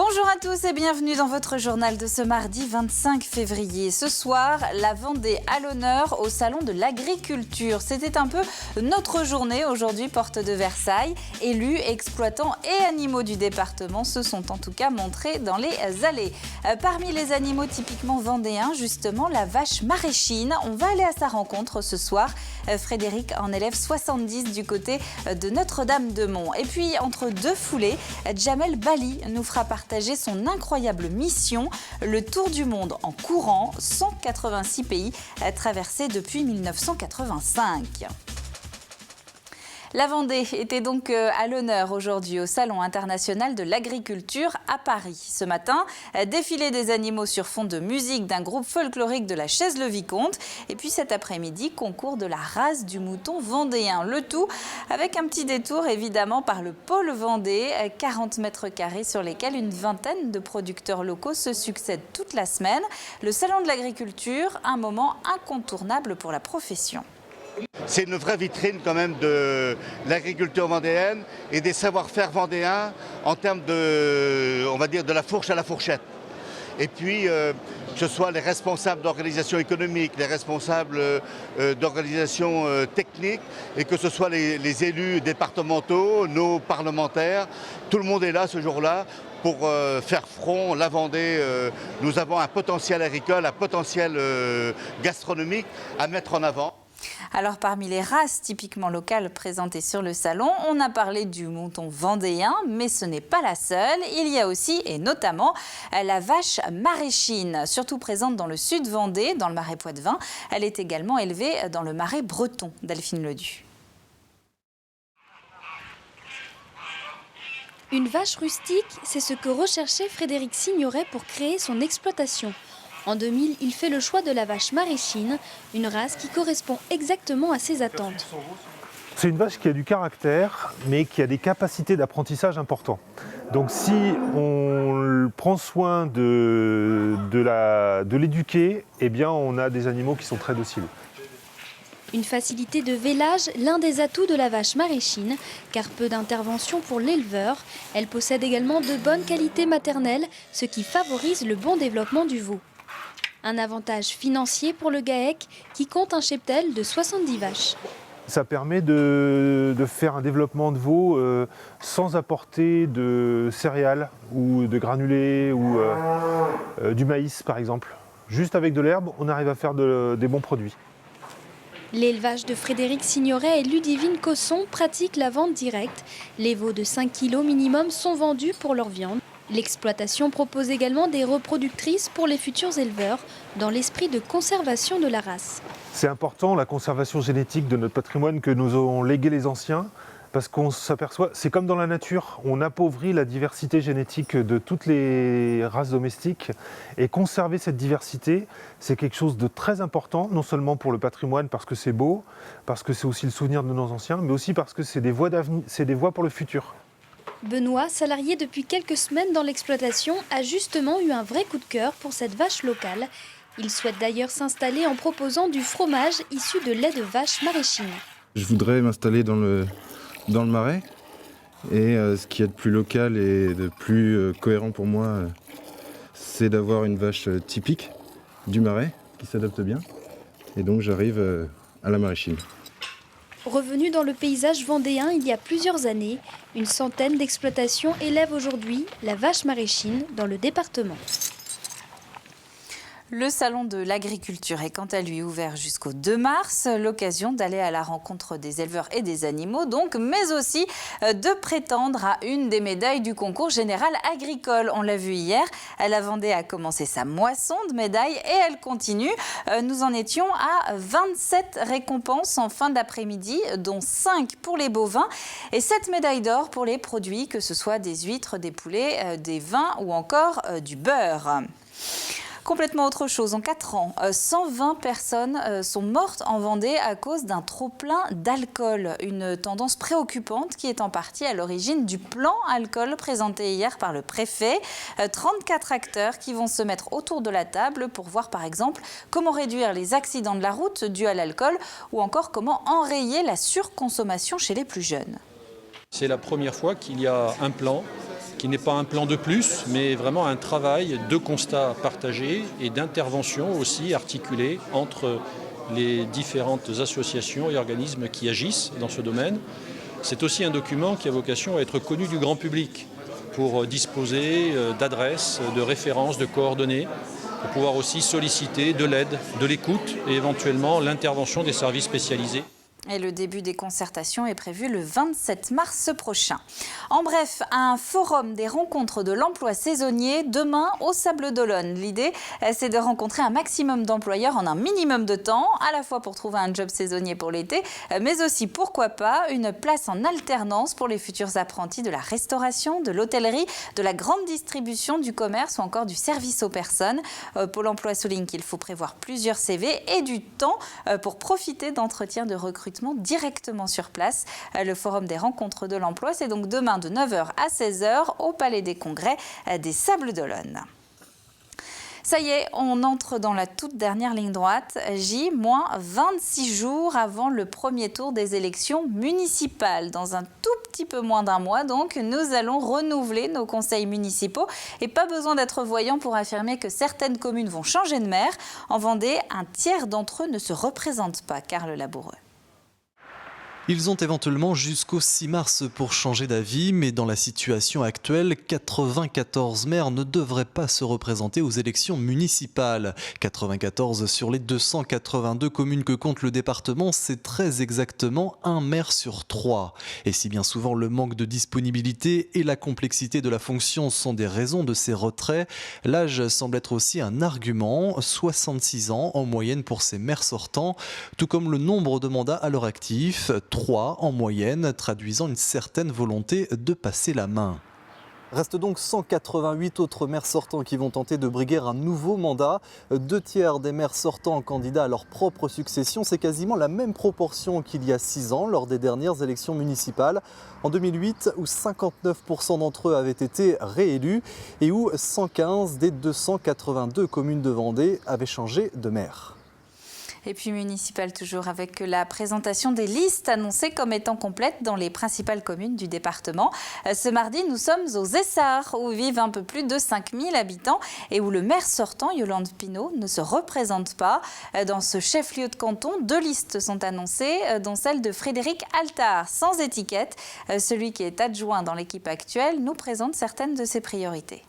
Bonjour à tous et bienvenue dans votre journal de ce mardi 25 février. Ce soir, la Vendée à l'honneur au Salon de l'Agriculture. C'était un peu notre journée aujourd'hui, porte de Versailles. Élus, exploitants et animaux du département se sont en tout cas montrés dans les allées. Parmi les animaux typiquement vendéens, justement, la vache maraîchine. On va aller à sa rencontre ce soir. Frédéric en élève 70 du côté de Notre-Dame-de-Mont. Et puis, entre deux foulées, Jamel Bali nous fera partager son incroyable mission, le tour du monde en courant, 186 pays traversés depuis 1985. La Vendée était donc à l'honneur aujourd'hui au Salon international de l'agriculture à Paris. Ce matin, défilé des animaux sur fond de musique d'un groupe folklorique de la Chaise-le-Vicomte. Et puis cet après-midi, concours de la race du mouton vendéen. Le tout avec un petit détour évidemment par le pôle Vendée, 40 mètres carrés sur lesquels une vingtaine de producteurs locaux se succèdent toute la semaine. Le Salon de l'agriculture, un moment incontournable pour la profession. C'est une vraie vitrine quand même de l'agriculture vendéenne et des savoir-faire vendéens en termes de, on va dire, de la fourche à la fourchette. Et puis, que ce soit les responsables d'organisations économiques, les responsables d'organisations techniques, et que ce soit les élus départementaux, nos parlementaires, tout le monde est là ce jour-là pour faire front. La Vendée, nous avons un potentiel agricole, un potentiel gastronomique à mettre en avant. Alors parmi les races typiquement locales présentées sur le salon, on a parlé du mouton vendéen, mais ce n'est pas la seule. Il y a aussi et notamment la vache maraîchine, surtout présente dans le sud Vendée, dans le Marais Poitevin. Elle est également élevée dans le Marais breton, Delphine Ledu. Une vache rustique, c'est ce que recherchait Frédéric Signoret pour créer son exploitation. En 2000, il fait le choix de la vache maraîchine, une race qui correspond exactement à ses attentes. C'est une vache qui a du caractère, mais qui a des capacités d'apprentissage importantes. Donc si on prend soin de l'éduquer, eh bien on a des animaux qui sont très dociles. Une facilité de vélage, l'un des atouts de la vache maraîchine, car peu d'intervention pour l'éleveur. Elle possède également de bonnes qualités maternelles, ce qui favorise le bon développement du veau. Un avantage financier pour le GAEC qui compte un cheptel de 70 vaches. Ça permet de faire un développement de veau sans apporter de céréales ou de granulés ou du maïs par exemple. Juste avec de l'herbe, on arrive à faire des bons produits. L'élevage de Frédéric Signoret et Ludivine Cosson pratique la vente directe. Les veaux de 5 kg minimum sont vendus pour leur viande. L'exploitation propose également des reproductrices pour les futurs éleveurs, dans l'esprit de conservation de la race. C'est important la conservation génétique de notre patrimoine que nous ont légué les anciens, parce qu'on s'aperçoit, c'est comme dans la nature, on appauvrit la diversité génétique de toutes les races domestiques, et conserver cette diversité, c'est quelque chose de très important, non seulement pour le patrimoine parce que c'est beau, parce que c'est aussi le souvenir de nos anciens, mais aussi parce que c'est des voies d'avenir, c'est des voies pour le futur. Benoît, salarié depuis quelques semaines dans l'exploitation, a justement eu un vrai coup de cœur pour cette vache locale. Il souhaite d'ailleurs s'installer en proposant du fromage issu de lait de vache maraîchine. Je voudrais m'installer dans le Marais. Et ce qui est de plus local et de plus cohérent pour moi, c'est d'avoir une vache typique du Marais qui s'adapte bien. Et donc j'arrive à la maraîchine. Revenu dans le paysage vendéen il y a plusieurs années, une centaine d'exploitations élèvent aujourd'hui la vache maraîchine dans le département. Le salon de l'agriculture est quant à lui ouvert jusqu'au 2 mars, l'occasion d'aller à la rencontre des éleveurs et des animaux donc, mais aussi de prétendre à une des médailles du concours général agricole. On l'a vu hier, la Vendée a commencé sa moisson de médailles et elle continue. Nous en étions à 27 récompenses en fin d'après-midi, dont 5 pour les bovins et 7 médailles d'or pour les produits, que ce soit des huîtres, des poulets, des vins ou encore du beurre. Complètement autre chose, en 4 ans, 120 personnes sont mortes en Vendée à cause d'un trop-plein d'alcool. Une tendance préoccupante qui est en partie à l'origine du plan alcool présenté hier par le préfet. 34 acteurs qui vont se mettre autour de la table pour voir par exemple comment réduire les accidents de la route dus à l'alcool ou encore comment enrayer la surconsommation chez les plus jeunes. C'est la première fois qu'il y a un plan qui n'est pas un plan de plus, mais vraiment un travail de constat partagé et d'intervention aussi articulée entre les différentes associations et organismes qui agissent dans ce domaine. C'est aussi un document qui a vocation à être connu du grand public pour disposer d'adresses, de références, de coordonnées, pour pouvoir aussi solliciter de l'aide, de l'écoute et éventuellement l'intervention des services spécialisés. Et le début des concertations est prévu le 27 mars prochain. En bref, un forum des rencontres de l'emploi saisonnier demain au Sables d'Olonne. L'idée, c'est de rencontrer un maximum d'employeurs en un minimum de temps, à la fois pour trouver un job saisonnier pour l'été, mais aussi, pourquoi pas, une place en alternance pour les futurs apprentis de la restauration, de l'hôtellerie, de la grande distribution, du commerce ou encore du service aux personnes. Pôle emploi souligne qu'il faut prévoir plusieurs CV et du temps pour profiter d'entretiens de recrutement directement sur place. Le forum des rencontres de l'emploi, c'est donc demain de 9h à 16h au Palais des Congrès des Sables d'Olonne. Ça y est, on entre dans la toute dernière ligne droite, J-26 jours avant le premier tour des élections municipales. Dans un tout petit peu moins d'un mois, donc, nous allons renouveler nos conseils municipaux. Et pas besoin d'être voyant pour affirmer que certaines communes vont changer de maire. En Vendée, un tiers d'entre eux ne se représentent pas, Karl Laboureux. Ils ont éventuellement jusqu'au 6 mars pour changer d'avis, mais dans la situation actuelle, 94 maires ne devraient pas se représenter aux élections municipales. 94 sur les 282 communes que compte le département, c'est très exactement un maire sur 3. Et si bien souvent le manque de disponibilité et la complexité de la fonction sont des raisons de ces retraits, l'âge semble être aussi un argument, 66 ans en moyenne pour ces maires sortants, tout comme le nombre de mandats à leur actif, 3 en moyenne, traduisant une certaine volonté de passer la main. Restent donc 188 autres maires sortants qui vont tenter de briguer un nouveau mandat. 2 tiers des maires sortants candidats à leur propre succession, c'est quasiment la même proportion qu'il y a 6 ans lors des dernières élections municipales. En 2008, où 59% d'entre eux avaient été réélus et où 115 des 282 communes de Vendée avaient changé de maire. Et puis municipal toujours avec la présentation des listes annoncées comme étant complètes dans les principales communes du département. Ce mardi, nous sommes aux Essarts où vivent un peu plus de 5000 habitants et où le maire sortant, Yolande Pinault, ne se représente pas. Dans ce chef-lieu de canton, 2 listes sont annoncées, dont celle de Frédéric Altard, sans étiquette. Celui qui est adjoint dans l'équipe actuelle nous présente certaines de ses priorités.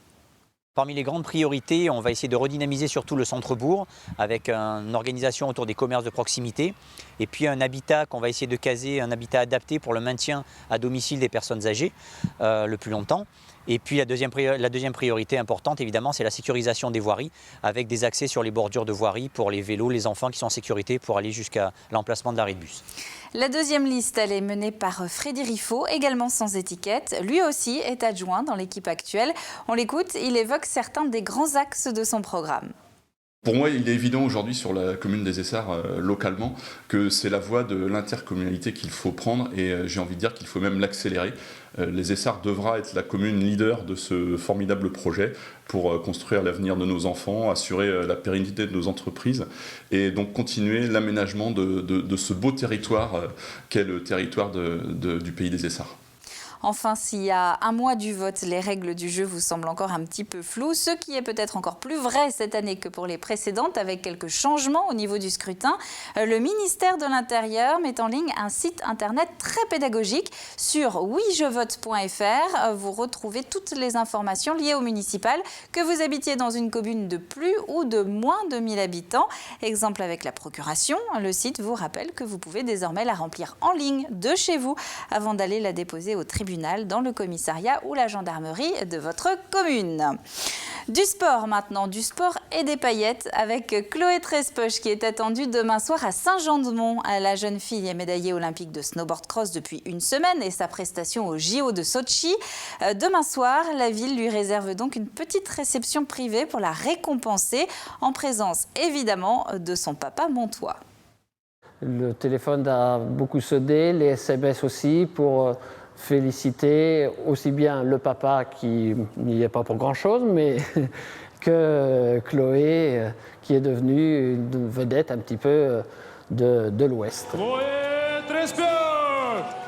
Parmi les grandes priorités, on va essayer de redynamiser surtout le centre-bourg avec une organisation autour des commerces de proximité et puis un habitat qu'on va essayer de caser, un habitat adapté pour le maintien à domicile des personnes âgées le plus longtemps. Et puis la deuxième priorité importante, évidemment, c'est la sécurisation des voiries avec des accès sur les bordures de voiries pour les vélos, les enfants qui sont en sécurité pour aller jusqu'à l'emplacement de l'arrêt de bus. La deuxième liste, elle est menée par Frédéric Riffaut, également sans étiquette. Lui aussi est adjoint dans l'équipe actuelle. On l'écoute, il évoque certains des grands axes de son programme. Pour moi, il est évident aujourd'hui sur la commune des Essarts, localement, que c'est la voie de l'intercommunalité qu'il faut prendre et j'ai envie de dire qu'il faut même l'accélérer. Les Essarts devra être la commune leader de ce formidable projet pour construire l'avenir de nos enfants, assurer la pérennité de nos entreprises et donc continuer l'aménagement de ce beau territoire qu'est le territoire du pays des Essarts. Enfin, s'il y a un mois du vote, les règles du jeu vous semblent encore un petit peu floues, ce qui est peut-être encore plus vrai cette année que pour les précédentes, avec quelques changements au niveau du scrutin. Le ministère de l'Intérieur met en ligne un site internet très pédagogique sur ouijevote.fr. Vous retrouvez toutes les informations liées au municipal, que vous habitiez dans une commune de plus ou de moins de 1000 habitants. Exemple avec la procuration, le site vous rappelle que vous pouvez désormais la remplir en ligne de chez vous avant d'aller la déposer au tribunal, dans le commissariat ou la gendarmerie de votre commune. Du sport maintenant, du sport et des paillettes avec Chloé Trespoche qui est attendue demain soir à Saint-Jean-de-Mont. La jeune fille est médaillée olympique de snowboard cross depuis une semaine et sa prestation au JO de Sochi. Demain soir, la ville lui réserve donc une petite réception privée pour la récompenser en présence évidemment de son papa montois. Le téléphone a beaucoup sonné, les SMS aussi pour féliciter aussi bien le papa qui n'y est pas pour grand-chose, mais que Chloé qui est devenue une vedette un petit peu de l'Ouest.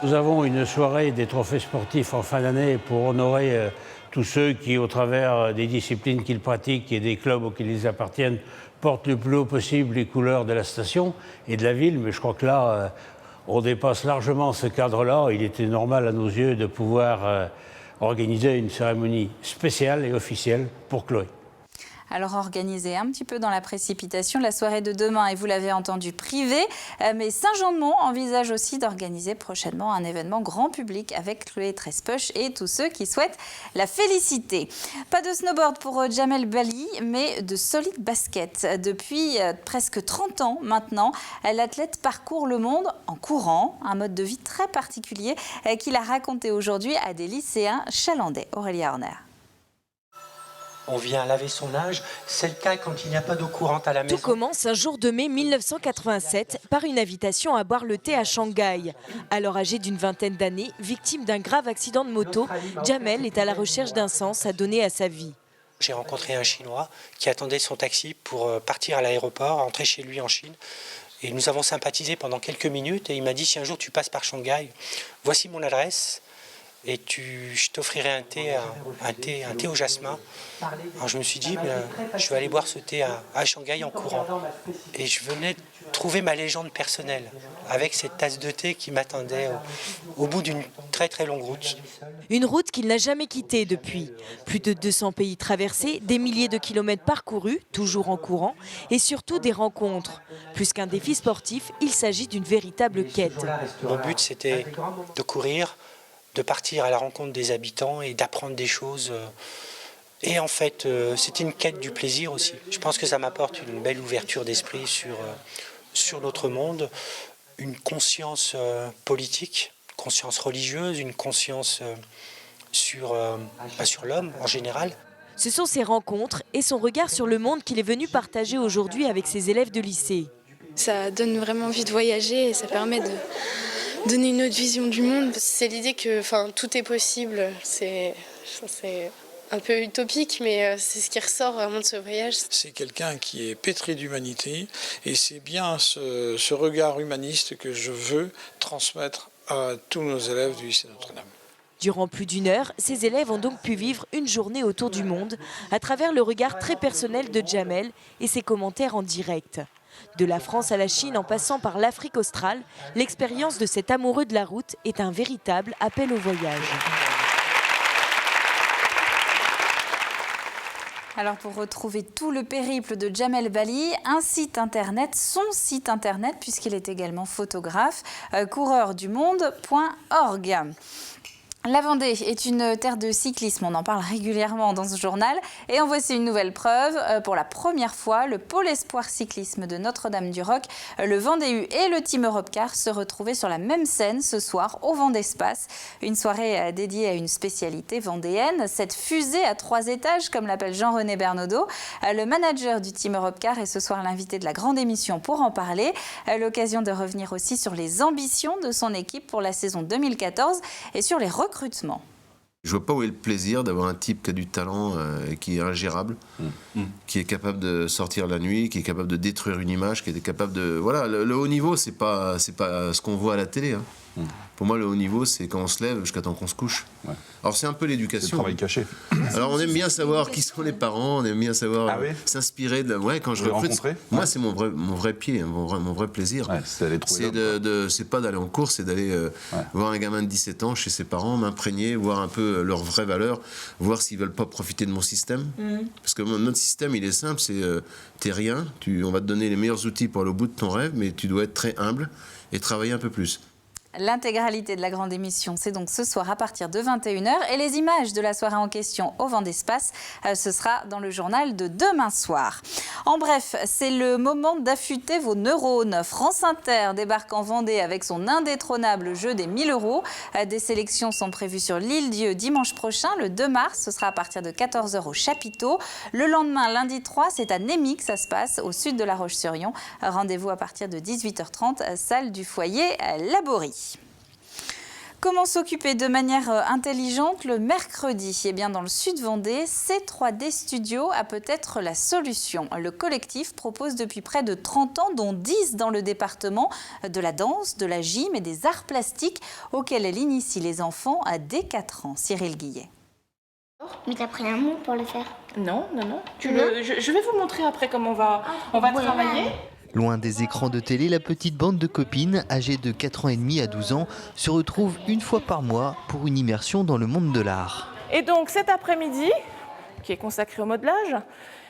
Nous avons une soirée des trophées sportifs en fin d'année pour honorer tous ceux qui, au travers des disciplines qu'ils pratiquent et des clubs auxquels ils appartiennent, portent le plus haut possible les couleurs de la station et de la ville. Mais je crois que là, on dépasse largement ce cadre-là. Il était normal à nos yeux de pouvoir organiser une cérémonie spéciale et officielle pour Chloé. Alors organisée un petit peu dans la précipitation, la soirée de demain, et vous l'avez entendu, privée, mais Saint-Jean-de-Mont envisage aussi d'organiser prochainement un événement grand public avec Chloé Trespeuch et tous ceux qui souhaitent la féliciter. Pas de snowboard pour Jamel Bali, mais de solide basket. Depuis presque 30 ans maintenant, l'athlète parcourt le monde en courant, un mode de vie très particulier qu'il a raconté aujourd'hui à des lycéens chalandais. Aurélia Horner. On vient laver son linge, c'est le cas quand il n'y a pas d'eau courante à la maison. Tout commence un jour de mai 1987 par une invitation à boire le thé à Shanghai. Alors âgé d'une vingtaine d'années, victime d'un grave accident de moto, Jamel est à la recherche d'un sens à donner à sa vie. J'ai rencontré un Chinois qui attendait son taxi pour partir à l'aéroport, rentrer chez lui en Chine. Et nous avons sympathisé pendant quelques minutes et il m'a dit si un jour tu passes par Shanghai, voici mon adresse. Et je t'offrirai un thé au jasmin. Alors je me suis dit, je vais aller boire ce thé à Shanghai en courant. Et je venais trouver ma légende personnelle avec cette tasse de thé qui m'attendait au bout d'une très très longue route. Une route qu'il n'a jamais quittée depuis. Plus de 200 pays traversés, des milliers de kilomètres parcourus, toujours en courant, et surtout des rencontres. Plus qu'un défi sportif, il s'agit d'une véritable quête. Mon but c'était de courir, de partir à la rencontre des habitants et d'apprendre des choses. Et en fait, c'était une quête du plaisir aussi. Je pense que ça m'apporte une belle ouverture d'esprit sur notre monde, une conscience politique, une conscience religieuse, une conscience sur l'homme en général. Ce sont ces rencontres et son regard sur le monde qu'il est venu partager aujourd'hui avec ses élèves de lycée. Ça donne vraiment envie de voyager et ça permet de donner une autre vision du monde. C'est l'idée que tout est possible. C'est un peu utopique, mais c'est ce qui ressort vraiment de ce voyage. C'est quelqu'un qui est pétri d'humanité et c'est bien ce regard humaniste que je veux transmettre à tous nos élèves du lycée Notre-Dame. Durant plus d'une heure, ces élèves ont donc pu vivre une journée autour du monde à travers le regard très personnel de Jamel et ses commentaires en direct. De la France à la Chine en passant par l'Afrique australe, l'expérience de cet amoureux de la route est un véritable appel au voyage. Alors pour retrouver tout le périple de Jamel Bali, son site internet, puisqu'il est également photographe, coureurdumonde.org. La Vendée est une terre de cyclisme, on en parle régulièrement dans ce journal. Et en voici une nouvelle preuve. Pour la première fois, le pôle espoir cyclisme de Notre-Dame-du-Roc, le Vendée U et le Team Europcar se retrouvaient sur la même scène ce soir au Vendespace. Une soirée dédiée à une spécialité vendéenne, cette fusée à 3 étages, comme l'appelle Jean-René Bernaudot. Le manager du Team Europcar est ce soir l'invité de la grande émission pour en parler. L'occasion de revenir aussi sur les ambitions de son équipe pour la saison 2014 et sur les recrutements. Je vois pas où est le plaisir d'avoir un type qui a du talent et qui est ingérable, qui est capable de sortir la nuit, qui est capable de détruire une image, qui est capable de... Voilà, le haut niveau, c'est pas ce qu'on voit à la télé. Hein. Pour moi, le haut niveau, c'est quand on se lève jusqu'à temps qu'on se couche. Ouais. Alors, c'est un peu l'éducation. C'est le travail caché. Alors, on aime bien savoir qui sont les parents, on aime bien savoir s'inspirer de... Ouais, quand je recrute, moi, c'est mon vrai pied, mon vrai plaisir. Ouais, c'est pas d'aller en course, c'est d'aller voir un gamin de 17 ans chez ses parents, m'imprégner, voir un peu leurs vraies valeurs, voir s'ils veulent pas profiter de mon système. Parce que notre système, il est simple, c'est t'es rien, on va te donner les meilleurs outils pour aller au bout de ton rêve, mais tu dois être très humble et travailler un peu plus. L'intégralité de la grande émission, c'est donc ce soir à partir de 21h. Et les images de la soirée en question au Vendespace, ce sera dans le journal de demain soir. En bref, c'est le moment d'affûter vos neurones. France Inter débarque en Vendée avec son indétrônable jeu des 1000 €. Des sélections sont prévues sur l'Île-Dieu dimanche prochain, le 2 mars. Ce sera à partir de 14h au Chapiteau. Le lendemain, lundi 3, c'est à Némy que ça se passe, au sud de La Roche-sur-Yon. Rendez-vous à partir de 18h30, salle du foyer Laborie. Comment s'occuper de manière intelligente le mercredi ? Eh bien, dans le sud Vendée, C3D Studio a peut-être la solution. Le collectif propose depuis près de 30 ans, dont 10 dans le département, de la danse, de la gym et des arts plastiques auxquels elle initie les enfants dès 4 ans. Cyril Guillet. Mais t'as pris un mot pour le faire? Non. Je vais vous montrer après comment on va travailler. Loin des écrans de télé, la petite bande de copines, âgées de 4 ans et demi à 12 ans, se retrouve une fois par mois pour une immersion dans le monde de l'art. Et donc cet après-midi, qui est consacré au modelage,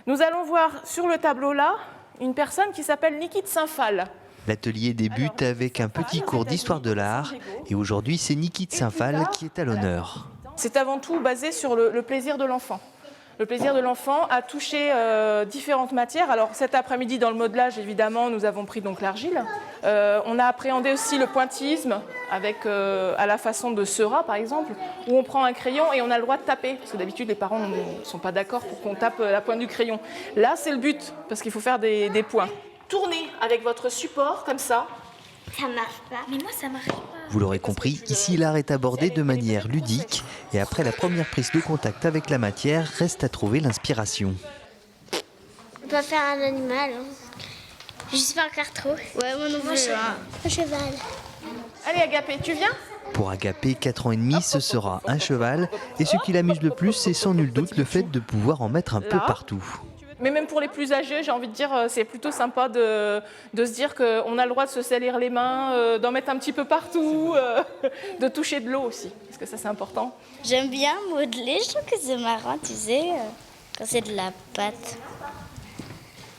nous allons voir sur le tableau là une personne qui s'appelle Niki Saint-Phal. L'atelier débute avec un petit cours d'histoire de l'art et aujourd'hui c'est Niki Saint-Phal qui est à l'honneur. C'est avant tout basé sur le plaisir de l'enfant. Le plaisir de l'enfant à toucher différentes matières. Alors cet après-midi dans le modelage, évidemment, nous avons pris donc l'argile. On a appréhendé aussi le pointillisme avec à la façon de Seurat par exemple, où on prend un crayon et on a le droit de taper. Parce que d'habitude les parents ne sont pas d'accord pour qu'on tape la pointe du crayon. Là c'est le but, parce qu'il faut faire des points. Tournez avec votre support comme ça. Ça marche pas. Mais moi ça marche pas. Vous l'aurez compris, ici l'art est abordé de manière ludique et après la première prise de contact avec la matière, reste à trouver l'inspiration. On peut faire un animal. Je sais pas encore trop. Ouais, moi non plus. Un cheval. Allez Agapé, tu viens? Pour Agapé, 4 ans et demi, ce sera un cheval et ce qui l'amuse le plus, c'est sans nul doute le fait de pouvoir en mettre un peu partout. Mais même pour les plus âgés, j'ai envie de dire, c'est plutôt sympa de se dire qu'on a le droit de se salir les mains, d'en mettre un petit peu partout, de toucher de l'eau aussi, parce que ça c'est important. J'aime bien modeler, je trouve que c'est marrant, tu sais, quand c'est de la pâte.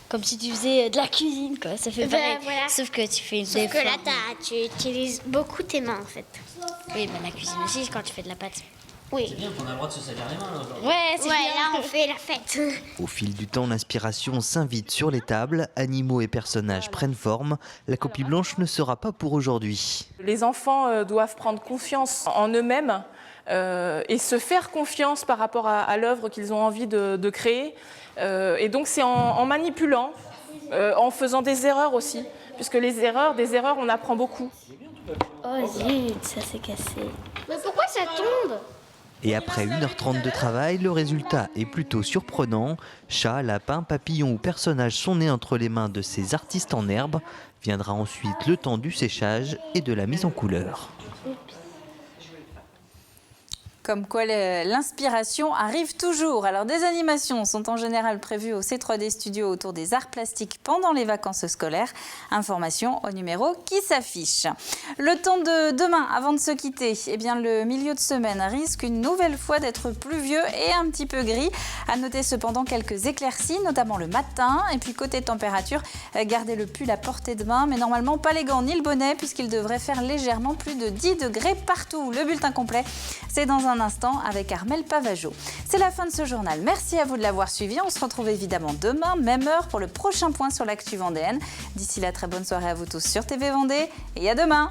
Comme si tu faisais de la cuisine, quoi. Ça fait pareil, voilà. Sauf que tu fais des formes. Sauf que là, tu utilises beaucoup tes mains, en fait. Oui, la cuisine aussi, quand tu fais de la pâte. Oui. C'est bien qu'on a le droit de se salir les mains. Ouais, c'est bien. Là, on fait la fête. Au fil du temps, l'inspiration s'invite sur les tables, animaux et personnages prennent forme. La copie blanche ne sera pas pour aujourd'hui. Les enfants doivent prendre confiance en eux-mêmes et se faire confiance par rapport à l'œuvre qu'ils ont envie de créer. Et donc c'est en manipulant, en faisant des erreurs aussi, puisque des erreurs, on apprend beaucoup. Oh zut, ça s'est cassé. Mais pourquoi ça tombe ? Et après 1h30 de travail, le résultat est plutôt surprenant. Chats, lapins, papillons ou personnages sont nés entre les mains de ces artistes en herbe. Viendra ensuite le temps du séchage et de la mise en couleur. Comme quoi l'inspiration arrive toujours. Alors des animations sont en général prévues au C3D Studio autour des arts plastiques pendant les vacances scolaires. Information au numéro qui s'affiche. Le temps de demain, avant de se quitter, eh bien le milieu de semaine risque une nouvelle fois d'être pluvieux et un petit peu gris. À noter cependant quelques éclaircies, notamment le matin. Et puis côté température, gardez le pull à portée de main, mais normalement pas les gants ni le bonnet puisqu'il devrait faire légèrement plus de 10 degrés partout. Le bulletin complet, c'est dans un instant avec Armelle Pavageau. C'est la fin de ce journal. Merci à vous de l'avoir suivi. On se retrouve évidemment demain, même heure, pour le prochain point sur l'actu vendéenne. D'ici là, très bonne soirée à vous tous sur TV Vendée et à demain.